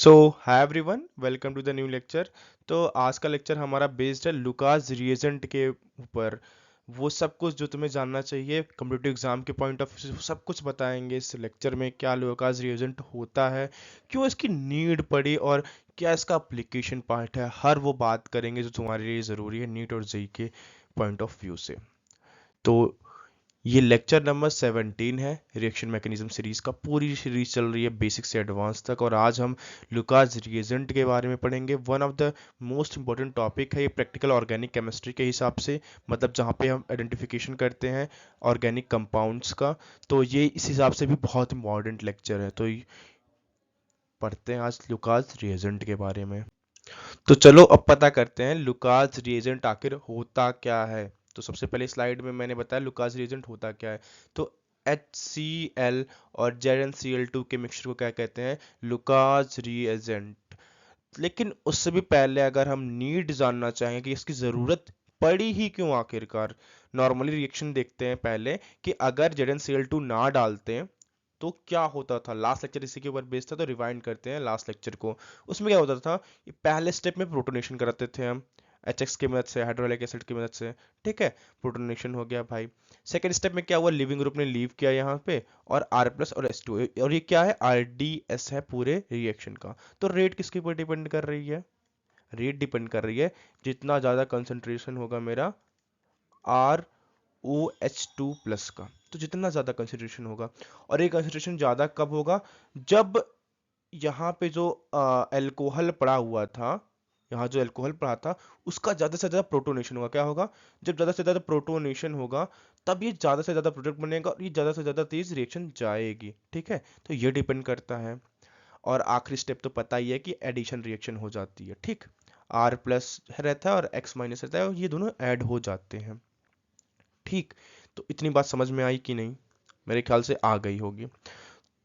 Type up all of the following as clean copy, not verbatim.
So hi everyone, welcome to the new lecture. तो आज का लेक्चर हमारा बेस्ड है लुकास रिएजेंट के ऊपर। वो सब कुछ जो तुम्हें जानना चाहिए कम्पिटिटिव एग्जाम के पॉइंट ऑफ व्यू से, सब कुछ बताएंगे इस लेक्चर में। क्या लुकास रिएजेंट होता है, क्यों इसकी नीड पड़ी, और क्या इसका एप्लीकेशन पार्ट है, हर वो बात करेंगे जो तुम्हारे लिए ज़रूरी है नीट और जेई के पॉइंट ऑफ व्यू से। तो ये लेक्चर नंबर 17 है रिएक्शन मैकेनिज्म सीरीज का। पूरी सीरीज चल रही है बेसिक से एडवांस तक, और आज हम लुकास रिएजेंट के बारे में पढ़ेंगे। One of the most important topic है ये प्रैक्टिकल ऑर्गेनिक केमिस्ट्री के हिसाब से, मतलब जहाँ पे हम आइडेंटिफिकेशन करते हैं ऑर्गेनिक कंपाउंड्स का। तो ये इस हिसाब से भी बहुत इंपॉर्टेंट लेक्चर है। तो पढ़ते हैं आज लुकास रिएजेंट के बारे में। तो चलो अब पता करते हैं लुकास रिएजेंट आखिर होता क्या है। तो सबसे पहले स्लाइड में मैंने बताया लुकास रिएजेंट होता क्या है। तो HCl और ZnCl2 के मिक्सचर को क्या कहते हैं? Lucas reagent. लेकिन उससे भी पहले अगर हम नीड जानना चाहें कि इसकी ज़रूरत पड़ी ही क्यों आखिरकार, नॉर्मली रिएक्शन देखते हैं पहले कि अगर ZnCl2 ना डालते तो क्या होता था। लास्ट लेक्चर इसी के ऊपर बेस्ड था, तो रिवाइंड करते हैं लास्ट लेक्चर को। उसमें क्या होता था, ये पहले स्टेप में प्रोटोनेशन कराते थे हम HX की मदद से, हाइड्रोक्लोरिक एसिड की मदद से। ठीक है, प्रोटोनेशन हो गया भाई। सेकेंड स्टेप में क्या हुआ, लिविंग ग्रुप ने लीव किया यहाँ पे, और R प्लस और H2, और ये क्या है, RDS है पूरे रिएक्शन का। तो रेट किसके ऊपर डिपेंड कर रही है? रेट डिपेंड कर रही है जितना ज़्यादा कंसंट्रेशन होगा मेरा R O H two plus का, तो जितना ज़्यादा कंसंट्रेशन होगा। और ये कंसंट्रेशन ज़्यादा कब होगा? जब यहाँ पे जो एल्कोहल पड़ा हुआ था, यहाँ जो एल्कोहल पड़ा था उसका ज़्यादा से ज़्यादा प्रोटोनेशन होगा। क्या होगा? जब ज़्यादा से ज़्यादा प्रोटोनेशन होगा तब ये ज़्यादा से ज़्यादा प्रोडक्ट बनेगा और ये ज़्यादा से ज़्यादा तेज रिएक्शन जाएगी। ठीक है, तो ये डिपेंड करता है। और आखिरी स्टेप तो पता ही है कि एडिशन रिएक्शन हो जाती है। ठीक, आर प्लस रहता है और एक्स माइनस रहता है, और ये दोनों ऐड हो जाते हैं। ठीक, तो इतनी बात समझ में आई कि नहीं? मेरे ख्याल से आ गई होगी।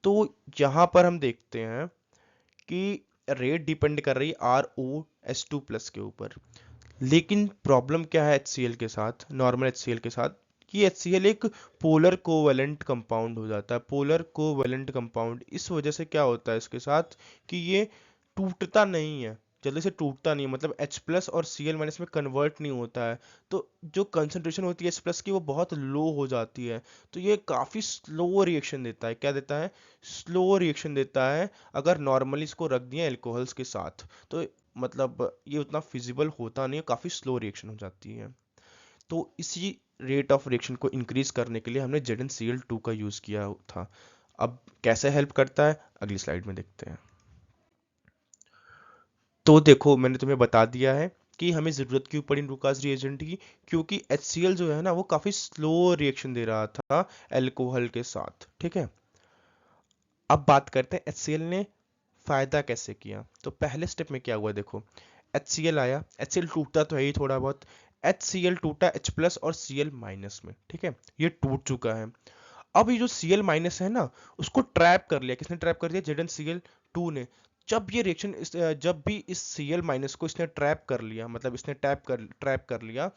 तो यहाँ पर हम देखते हैं कि रेट डिपेंड कर रही है ROS2 प्लस के ऊपर। लेकिन प्रॉब्लम क्या है HCl के साथ, नॉर्मल HCl के साथ, कि HCl एक पोलर कोवेलेंट कंपाउंड हो जाता है। पोलर कोवेलेंट कंपाउंड इस वजह से क्या होता है इसके साथ कि ये टूटता नहीं है, जल्दी से टूटता नहीं है, मतलब H प्लस और Cl माइनस में कन्वर्ट नहीं होता है। तो जो कंसंट्रेशन होती है H प्लस की वो बहुत लो हो जाती है। तो ये काफ़ी स्लो रिएक्शन देता है। क्या देता है? स्लो रिएक्शन देता है। अगर नॉर्मली इसको रख दिए अल्कोहल्स के साथ तो मतलब ये उतना फिजिबल होता नहीं है, काफ़ी स्लो रिएक्शन हो जाती है। तो इसी रेट ऑफ रिएक्शन को इंक्रीज करने के लिए हमने ZnCl2 का यूज़ किया था। अब कैसे हेल्प करता है अगली स्लाइड में देखते हैं। तो देखो मैंने तुम्हें बता दिया है कि हमें ज़रूरत क्यों पड़ी लुकास रिएजेंट की, क्योंकि HCl जो है ना वो काफ़ी स्लो रिएक्शन दे रहा था अल्कोहल के साथ। ठीक है, अब बात करते हैं HCl ने फ़ायदा कैसे किया। तो पहले स्टेप में क्या हुआ देखो, HCl आया, HCl टूटता तो है ही थोड़ा बहुत। HCl टूटा H प्लस और Cl माइनस में। ठीक है, ये टूट चुका है। अब ये जो Cl माइनस है ना उसको ट्रैप कर लिया। किसने ट्रैप कर दिया? ZnCl2 ने। जब ये रिएक्शन जब भी इस Cl माइनस को इसने ट्रैप कर लिया, मतलब इसने ट्रैप कर लिया,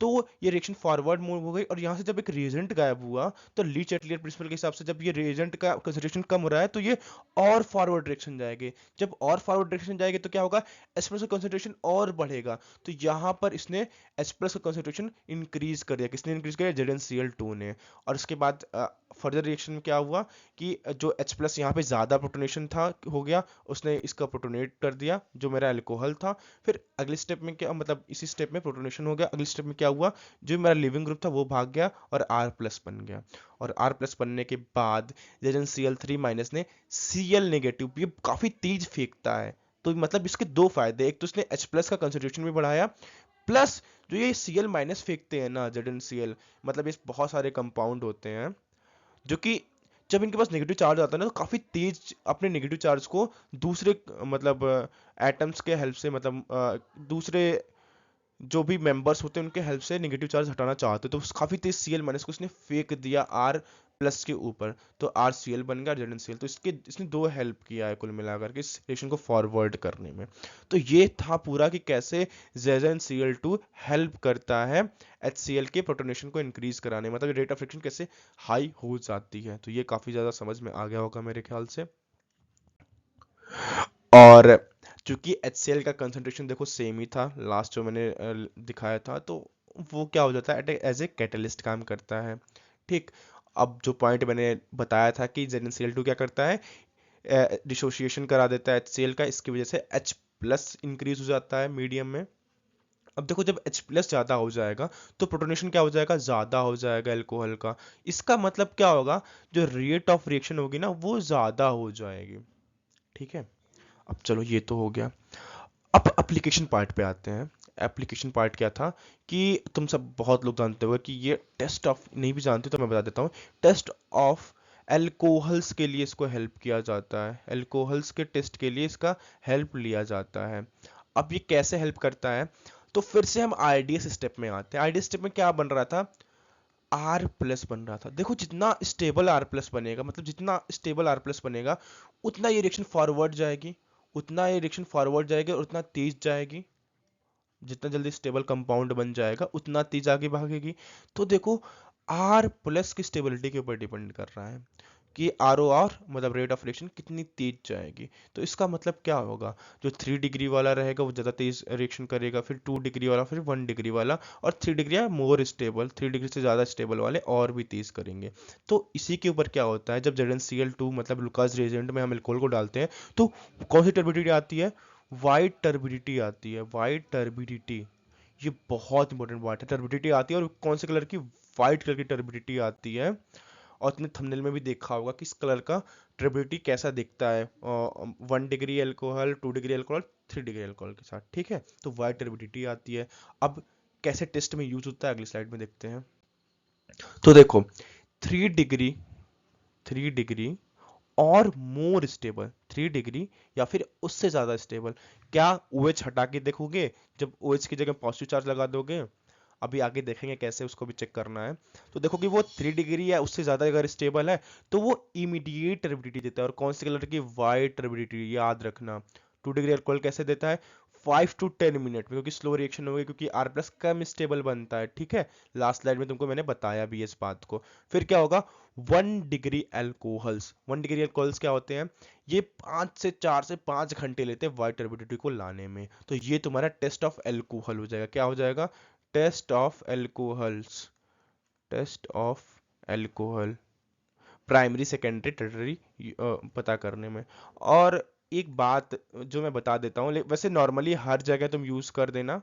तो ये रिएक्शन फॉरवर्ड मूव हो गई। और यहाँ से जब एक रिएजेंट गायब हुआ तो ली चैटलियर प्रिंसिपल के हिसाब से जब ये रिएजेंट का कंसंट्रेशन कम हो रहा है तो ये और फॉरवर्ड डायरेक्शन जाएगी। जब और फॉरवर्ड डायरेक्शन जाएगी तो क्या होगा? H प्लस का कंसंट्रेशन और बढ़ेगा। तो यहाँ पर इसने H प्लस का कंसंट्रेशन इंक्रीज कर दिया। किसने इंक्रीज किया? ZnCl2 ने। और उसके बाद फर्दर रिएक्शन में क्या हुआ कि जो H प्लस यहाँ पे ज़्यादा प्रोटोनेशन था हो गया, उसने इसका प्रोटोनेट कर दिया जो मेरा अल्कोहल था। फिर अगले स्टेप में क्या, मतलब इसी स्टेप में प्रोटोनेशन हो गया। अगले स्टेप में क्या हुआ, जो मेरा लिविंग ग्रुप था वो भाग गया और R प्लस बन गया। और R प्लस बनने के बाद ZnCl3 माइनस ने Cl नेगेटिव, ये काफ़ी तेज फेंकता है। तो मतलब इसके दो फायदे, एक तो इसने H प्लस का कंसंट्रेशन भी बढ़ाया, प्लस जो ये Cl माइनस फेंकते हैं ना ZnCl, मतलब ये बहुत सारे कंपाउंड होते हैं जो कि जब इनके पास नेगेटिव चार्ज आता है ना तो काफ़ी तेज अपने नेगेटिव चार्ज को दूसरे मतलब एटम्स के हेल्प से, मतलब दूसरे जो भी मेंबर्स होते हैं उनके हेल्प से नेगेटिव चार्ज हटाना चाहते, तो काफ़ी तेज Cl माइनस को इसने फेंक दिया R प्लस के ऊपर। तो RCl बन गया ZnCl। तो इसने दो हेल्प किया है कुल मिलाकर के इस रिएक्शन को फॉरवर्ड करने में। तो ये था पूरा कि कैसे ZnCl2 हेल्प करता है HCl के प्रोटोनेशन को इंक्रीज कराने, मतलब रेट ऑफ रिएक्शन कैसे हाई हो जाती है। तो ये काफ़ी ज़्यादा समझ में आ गया होगा मेरे ख्याल से। और चूंकि HCl का कंसंट्रेशन देखो सेम ही था लास्ट जो मैंने दिखाया था, तो वो क्या हो जाता है, एज ए कैटलिस्ट काम करता है। ठीक। अब जो पॉइंट मैंने बताया था कि ZnCl2 क्या करता है, डिसोसिएशन करा देता है HCl का, इसकी वजह से H प्लस इंक्रीज हो जाता है मीडियम में। अब देखो जब H प्लस ज़्यादा हो जाएगा तो प्रोटोनेशन क्या हो जाएगा, ज़्यादा हो जाएगा एल्कोहल का। इसका मतलब क्या होगा, जो रेट ऑफ रिएक्शन होगी ना वो ज़्यादा हो जाएगी। ठीक है। अब चलो ये तो हो गया। अब एप्लीकेशन पार्ट पे आते हैं। एप्लीकेशन पार्ट क्या था कि तुम सब बहुत लोग जानते हो कि ये टेस्ट ऑफ, नहीं भी जानते तो मैं बता देता हूँ, टेस्ट ऑफ एल्कोहल्स के लिए इसको हेल्प किया जाता है, एल्कोहल्स के टेस्ट के लिए इसका हेल्प लिया जाता है। अब ये कैसे हेल्प करता है, तो फिर से हम आरडीएस स्टेप में आते हैं। आरडीएस स्टेप में क्या बन रहा था, आर प्लस बन रहा था। देखो जितना स्टेबल आर प्लस बनेगा, मतलब जितना स्टेबल आर प्लस बनेगा, उतना ये रिएक्शन फॉरवर्ड जाएगी, उतना ये रिएक्शन फॉरवर्ड जाएगी और उतना तेज जाएगी। जितना जल्दी स्टेबल कंपाउंड बन जाएगा उतना तेज आगे भागेगी। तो देखो आर प्लस की स्टेबिलिटी के ऊपर डिपेंड कर रहा है कि आर ओ आर मतलब रेट ऑफ रिएक्शन कितनी तेज जाएगी। तो इसका मतलब क्या होगा, जो 3 डिग्री वाला रहेगा वो ज़्यादा तेज रिएक्शन करेगा, फिर 2 डिग्री वाला, फिर 1 डिग्री वाला, और 3 डिग्री है मोर स्टेबल, 3 डिग्री से ज़्यादा स्टेबल वाले और भी तेज करेंगे। तो इसी के ऊपर क्या होता है, जब ZnCl2 मतलब लुकास रिएजेंट में हम अल्कोहल को डालते हैं तो कौन सी टर्बिडिटी आती है, वाइट टर्बिडिटी आती है, वाइट टर्बिडिटी। ये बहुत इंपॉर्टेंट बात है, टर्बिडिटी आती है और कौन से कलर की, वाइट कलर की टर्बिडिटी आती है। और तुमने थंबनेल में भी देखा होगा कि इस कलर का टर्बिडिटी कैसा दिखता है, 1 degree alcohol, 2 degree alcohol, 3 degree alcohol के साथ। ठीक है, तो वाइट टर्बिडिटी आती है। अब कैसे टेस्ट में यूज होता है अगली स्लाइड में देखते हैं। तो देखो 3 डिग्री, 3 डिग्री और मोर स्टेबल, 3 डिग्री या फिर उससे ज्यादा स्टेबल, क्या OH हटा के देखोगे, जब OH की जगह पॉजिटिव चार्ज लगा दोगे, अभी आगे देखेंगे कैसे उसको भी चेक करना है। तो देखो कि वो 3 डिग्री या उससे ज्यादा अगर स्टेबल है तो वो इमीडिएट टर्बिडिटी देता है, और कौन से कलर की, वाइट टर्बिडिटी, याद रखना। 2 डिग्री अल्कोहल कैसे देता है, 5 to 10 मिनट में, क्योंकि स्लो रिएक्शन होगी, क्योंकि आर प्लस कम स्टेबल बनता है। ठीक है, लास्ट स्लाइड में तुमको मैंने बताया भी इस बात को। फिर क्या होगा, 1 डिग्री एल्कोहल्स, 1 डिग्री एल्कोहल्स क्या होते हैं, ये 4 से 5 घंटे लेते हैं वाइट टर्बिडिटी को लाने में। तो ये तुम्हारा टेस्ट ऑफ एल्कोहल हो जाएगा, क्या हो जाएगा, test of alcohols, test of alcohol, primary secondary tertiary पता करने में। और एक बात जो मैं बता देता हूँ, वैसे नॉर्मली हर जगह तुम यूज कर देना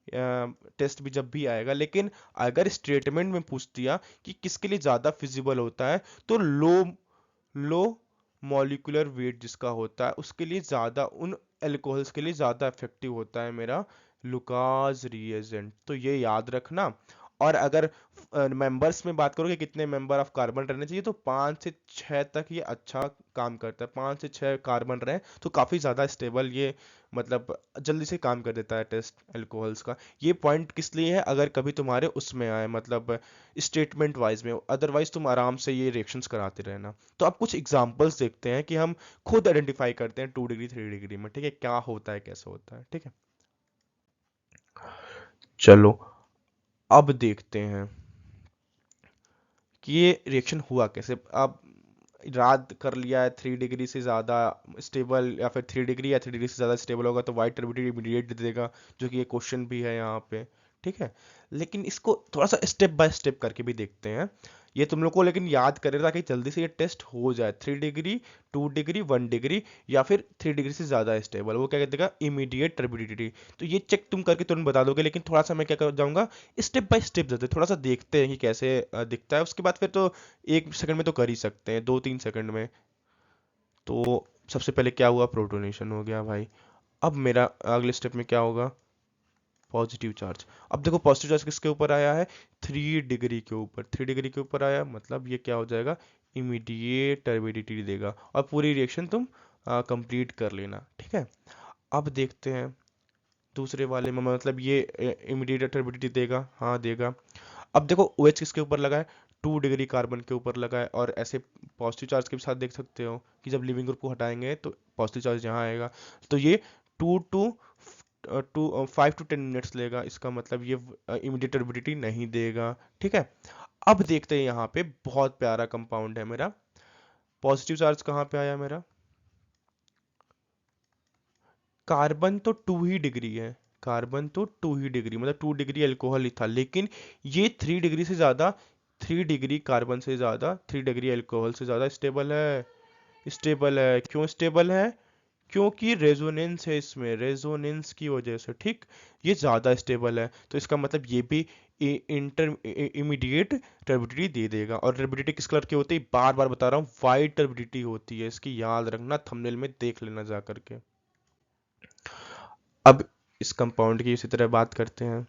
टेस्ट भी जब भी आएगा, लेकिन अगर स्टेटमेंट में पूछ दिया कि किसके लिए ज्यादा फिजिबल होता है, तो लो लो मॉलिक्यूलर वेट जिसका होता है उसके लिए ज्यादा, उन एल्कोहल्स के लिए ज्यादा इफेक्टिव होता है मेरा लुकास रिएजेंट। तो ये याद रखना। और अगर मेंबर्स में बात करोगे कितने मेंबर ऑफ कार्बन रहने चाहिए, तो 5 से 6 तक ये अच्छा काम करता है। 5 से 6 कार्बन रहे तो काफी ज्यादा स्टेबल ये, मतलब जल्दी से काम कर देता है टेस्ट एल्कोहल्स का। ये पॉइंट किस लिए है, अगर कभी तुम्हारे उसमें आए, मतलब स्टेटमेंट वाइज में, अदरवाइज तुम आराम से ये रिएक्शंस कराते रहना। तो अब कुछ एग्जांपल्स देखते हैं कि हम खुद आइडेंटिफाई करते हैं 2 डिग्री 3 डिग्री में, ठीक है, क्या होता है कैसे होता है। ठीक है, चलो अब देखते हैं कि ये रिएक्शन हुआ कैसे। अब रात कर लिया है, 3 डिग्री से ज़्यादा स्टेबल या फिर 3 डिग्री या 3 डिग्री से ज़्यादा स्टेबल होगा तो वाइट टर्बिडिटी इमीडिएट दे देगा, जो कि ये क्वेश्चन भी है यहाँ पे। ठीक है, लेकिन इसको थोड़ा सा स्टेप बाय स्टेप करके भी देखते हैं। ये तुम लोग को लेकिन याद करें ताकि जल्दी से ये टेस्ट हो जाए। 3 डिग्री, 2 डिग्री, 1 डिग्री या फिर 3 डिग्री से ज़्यादा स्टेबल, वो क्या कहते हैं, इमीडिएट टर्बिडिटी। तो ये चेक तुम करके तुरंत बता दोगे, लेकिन थोड़ा सा मैं क्या कर जाऊंगा, स्टेप बाय स्टेप जाते थोड़ा सा देखते हैं कि कैसे दिखता है, उसके बाद फिर तो 1 सेकंड में तो कर ही सकते हैं, 2-3 सेकंड में। तो सबसे पहले क्या हुआ, प्रोटोनेशन हो गया भाई। अब मेरा अगले स्टेप में क्या होगा, पॉजिटिव चार्ज। अब देखो पॉजिटिव चार्ज किसके ऊपर आया है, 3 डिग्री के ऊपर, 3 डिग्री के ऊपर आया, मतलब ये क्या हो जाएगा, इमीडिएट टर्बिडिटी देगा, और पूरी रिएक्शन तुम कंप्लीट कर लेना। ठीक है, अब देखते हैं दूसरे वाले में, मतलब ये इमीडिएट टर्बिडिटी देगा, हाँ देगा। अब देखो OH किसके ऊपर लगा है, 2 डिग्री कार्बन के ऊपर लगा है, और ऐसे पॉजिटिव चार्ज के साथ देख सकते हो कि जब लिविंग ग्रुप को हटाएंगे तो पॉजिटिव चार्ज यहाँ आएगा। तो ये 5 to 10 मिनट्स लेगा, इसका मतलब ये इमीडिएट टर्बिडिटी नहीं देगा। ठीक है, अब देखते हैं यहाँ पे बहुत प्यारा कंपाउंड है मेरा, पॉजिटिव चार्ज कहाँ पे आया मेरा, कार्बन तो 2 ही डिग्री है, कार्बन तो 2 ही डिग्री, मतलब 2 डिग्री अल्कोहल ही था, लेकिन ये 3 डिग्री से ज़्यादा, 3 डिग्री कार्बन से ज़्यादा, 3 डिग्री अल्कोहल से ज़्यादा स्टेबल है। स्टेबल है, क्यों स्टेबल है? क्योंकि रेजोनेंस है इसमें, रेजोनेंस की वजह से, ठीक। ये ज़्यादा स्टेबल है, तो इसका मतलब ये भी इंटर इमीडिएट टर्बिडिटी दे देगा। और टर्बिडिटी किस कलर की होती है, बार बार बता रहा हूँ, वाइट टर्बिडिटी होती है, इसकी याद रखना, थंबनेल में देख लेना जा करके। अब इस कंपाउंड की इसी तरह बात करते हैं।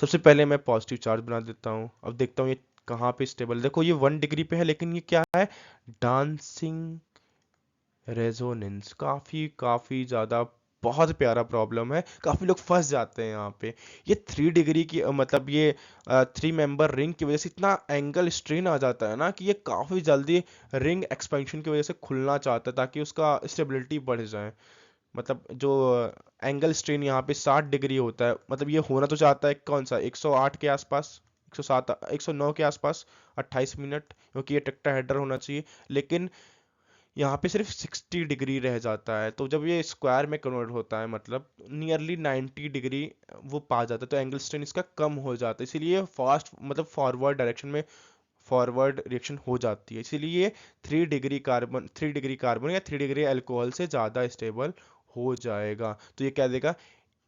सबसे पहले मैं पॉजिटिव चार्ज बना देता हूँ, अब देखता हूँ ये कहाँ पे स्टेबल। देखो ये 1 डिग्री पे है, लेकिन ये क्या है, डांसिंग रेजोनेंस, काफी काफी ज्यादा, बहुत प्यारा प्रॉब्लम है, काफी लोग फंस जाते हैं यहाँ पे। ये 3 डिग्री की मतलब ये 3 मेंबर रिंग की वजह से इतना एंगल स्ट्रेन आ जाता है ना, कि ये काफी जल्दी रिंग एक्सपेंशन की वजह से खुलना चाहता है, ताकि उसका स्टेबिलिटी बढ़ जाए। मतलब जो एंगल स्ट्रेन यहाँ पे 60 डिग्री होता है, मतलब ये होना तो चाहता है कौन सा, 108 के आसपास, 107, 109 के आसपास, 28 मिनट, क्योंकि ये टेट्राहेड्रल होना चाहिए, लेकिन यहाँ पे सिर्फ 60 डिग्री रह जाता है। तो जब ये स्क्वायर में कन्वर्ट होता है, मतलब नियरली 90 डिग्री वो पा जाता है, तो एंगल स्ट्रेन इसका कम हो जाता है, इसीलिए फास्ट, मतलब फॉरवर्ड डायरेक्शन में फॉरवर्ड रिएक्शन हो जाती है, इसीलिए 3 डिग्री कार्बन, 3 डिग्री कार्बन या 3 डिग्री अल्कोहल से ज़्यादा स्टेबल हो जाएगा। तो ये क्या देगा,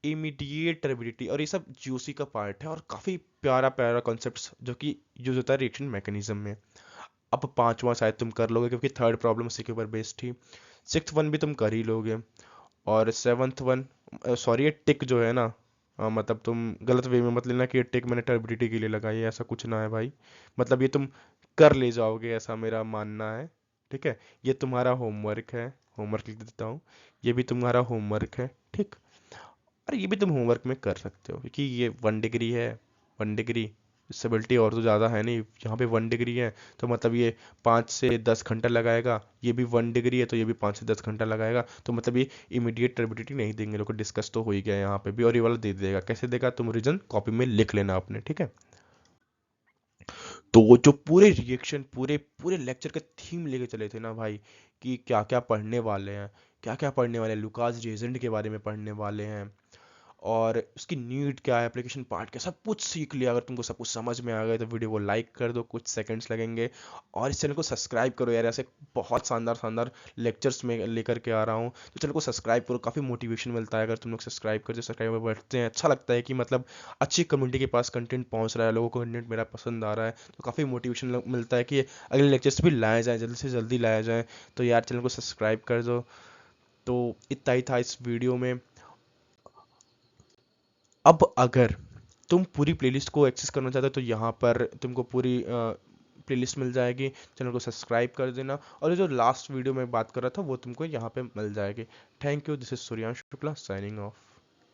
इमीडिएट टर्बिडिटी। और ये सब जूसी का पार्ट है, और काफ़ी प्यारा प्यारा कॉन्सेप्ट्स जो कि यूज होता है रिएक्शन मैकेनिज्म में। अब पांचवा शायद तुम कर लोगे, क्योंकि थर्ड प्रॉब्लम उसी के ऊपर बेस्ड थी। सिक्स्थ वन भी तुम कर ही लोगे। और सेवन्थ वन, सॉरी, ये टिक जो है ना, मतलब तुम गलत वे में मत लेना कि ये टिक मैंने टर्बिडिटी के लिए लगाई है, ऐसा कुछ ना है भाई। मतलब ये तुम कर ले जाओगे, ऐसा मेरा मानना है, ठीक है। ये तुम्हारा होमवर्क है, होमवर्क लिख देता हूँ, ये भी तुम्हारा होमवर्क है, ठीक। और ये भी तुम होमवर्क में कर सकते हो, क्योंकि ये 1 डिग्री है, 1 डिग्री स्टेबिलिटी और तो ज़्यादा है नहीं, यहाँ पे 1 डिग्री है, तो मतलब ये 5 से 10 घंटा लगाएगा, ये भी 1 डिग्री है, तो ये भी 5 से 10 घंटा लगाएगा, तो मतलब ये इमीडिएट टर्बिडिटी नहीं देंगे लोग को, डिस्कस तो हो ही गया यहाँ पे भी। और ये वाला दे देगा, कैसे देगा, तुम रीजन कॉपी में लिख लेना अपने, ठीक है। तो वो जो पूरे रिएक्शन, पूरे पूरे लेक्चर का थीम लेके चले थे ना भाई, कि क्या क्या पढ़ने वाले हैं, क्या क्या पढ़ने वाले हैं, लुकास रिएजेंट के बारे में पढ़ने वाले हैं, और उसकी नीड क्या है, एप्लीकेशन पार्ट क्या, सब कुछ सीख लिया। अगर तुमको सब कुछ समझ में आ गया तो वीडियो को लाइक कर दो, कुछ सेकंड्स लगेंगे। और इस चैनल को सब्सक्राइब करो यार, ऐसे बहुत शानदार शानदार लेक्चर्स में लेकर के आ रहा हूँ, तो चैनल को सब्सक्राइब करो, काफ़ी मोटिवेशन मिलता है अगर तुम लोग सब्सक्राइब करते, सब्सक्राइबर बढ़ते हैं, अच्छा लगता है कि मतलब अच्छी कम्युनिटी के पास कंटेंट पहुँच रहा है, लोगों को कंटेंट मेरा पसंद आ रहा है, तो काफ़ी मोटिवेशन मिलता है कि अगले लेक्चर्स भी लाया जाए, जल्दी से जल्दी लाया जाए। तो यार चैनल को सब्सक्राइब कर दो। तो इतना ही था इस वीडियो में। अब अगर तुम पूरी प्लेलिस्ट को एक्सेस करना चाहते हो, तो यहाँ पर तुमको पूरी प्लेलिस्ट मिल जाएगी, चैनल को सब्सक्राइब कर देना, और ये जो लास्ट वीडियो में बात कर रहा था वो तुमको यहाँ पे मिल जाएगी। Thank you, this is Suryansh Shukla signing off.